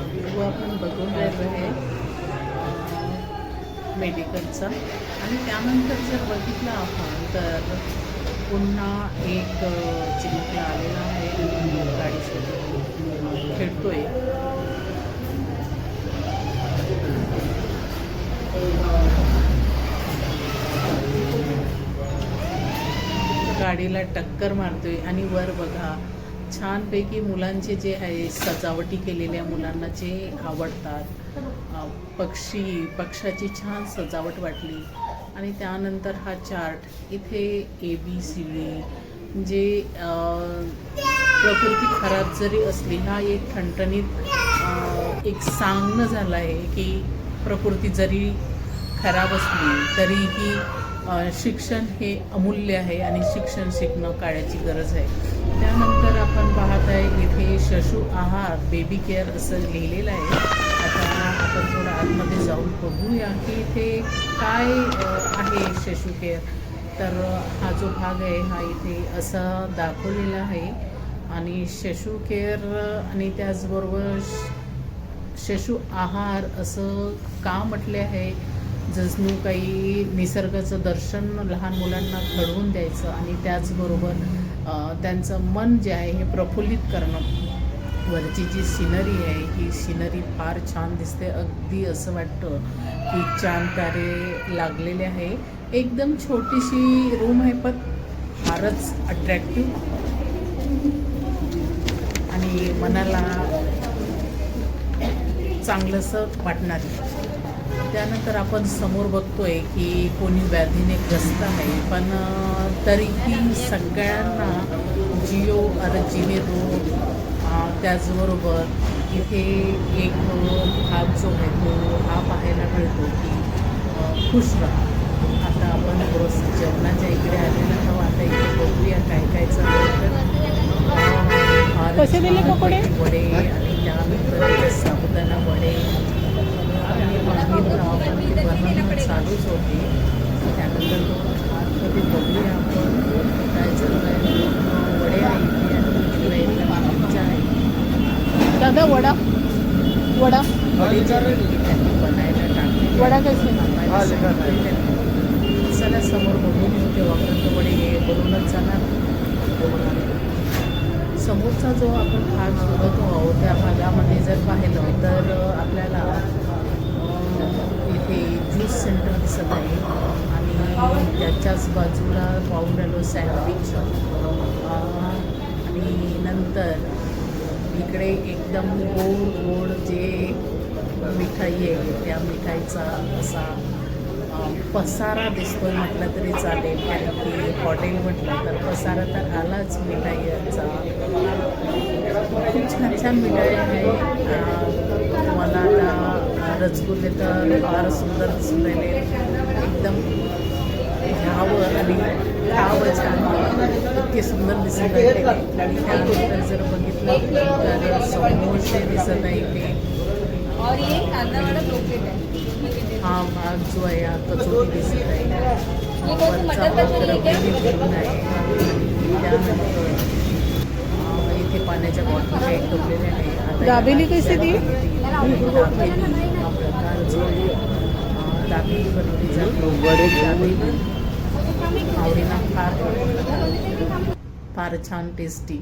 View आपण बघून राहिलो आहे मेडिकलचा. आणि त्यानंतर जर बघितलं आपण तर पुन्हा एक चिमुकला आलेला आहे आणि गाडीसोबत खेळतोय. गाडीला टक्कर मारतोय आणि वर बघा छानपैकी मुलांचे जे आहे सजावटी केलेल्या मुलांना जे आवडतात पक्षाची छान सजावट वाटली. आणि त्यानंतर हा चार्ट इथे ABCD जे प्रकृती खराब जरी असली हा एक ठणठणीत एक सांगणं झालं आहे की प्रकृती जरी खराब असली तरीही शिक्षण हे अमूल्य आहे आणि शिक्षण शिकणं काळाची गरज आहे. त्यानंतर आपण पाहत आहे इथे शशु आहार बेबी केअर असं लिहिलेलं आहे. आता आपण थोडं आतमध्ये जाऊन बघूया की इथे काय आहे शशु केअर. तर हा जो भाग आहे हा इथे असा दाखवलेला आहे आणि शशु केअर आणि त्याचबरोबर शशु आहार असं का म्हटले आहे. जणू काही निसर्गाचं दर्शन लहान मुलांना घडवून द्यायचं आणि त्याचबरोबर त्यांचं मन जे आहे हे प्रफुल्लित करणं. वरची जी सिनरी आहे ही सिनरी फार छान दिसते. अगदी असं वाटतं की चांद तारे लागलेले आहे. एकदम छोटीशी रूम आहे पण फारच अट्रॅक्टिव्ह आणि मनाला चांगलंसं वाटणार. त्यानंतर आपण समोर बघतोय की कोणी व्याधीने ग्रस्त आहे पण तरीही सगळ्यांना जिओ अरे जीने दो. त्याचबरोबर इथे एक भाग जो आहे तो हा पाहायला मिळतो की खुश राहा. आता आपण थोडंसं जेवणाच्या इकडे आलेलं आहोत. आता इथे बघूया काय काय चालू वडे आणि त्यानंतर साबुदाणा वडे चालूच होते. त्यानंतर आतमध्ये बघूया आपण काय चालू आहे. वडे आहे दादा वडा वडा बनायला टाकले. वडा कसे चला समोर बघून येऊ. तेव्हापर्यंत वडे हे बनवूनच जाणार. समोरचा जो आपण भाग बघत आहोत त्या भागामध्ये जर पाहिलं तर आपल्याला इथे ज्यूस सेंटर दिसत आहे आणि त्याच्याच बाजूला पाहून राहिलो सँडविच आणि नंतर इकडे एकदम गोड जे मिठाई आहे त्या मिठाईचा असा पसारा दिसतोय म्हटलं तरी चालेल. कारण की हॉटेल म्हटलं तर पसारा तर आलाच मिठाईचा. खूप छान छान मिठाई आहे. मला आता रसगुल्ले तर फार सुंदर दिसून राहिले. एकदम घ्यावं आणि खावं छान इतके सुंदर दिसून राहिले. आणि त्यानंतर जर बघितलं तर समोसे दिसत आहे इथे. हा भाग जो आहे हा कचोरी दिसत आहे. वरचा भाग रबेने भरून आहे. त्यानंतर इथे पाण्याच्या बॉटल एक ठेवलेल्या आहे. दाबेली कशी ती दाबेली हा प्रकार जो दाबेली बनवली जाते. दाबेली आवडीला फार छान टेस्टी.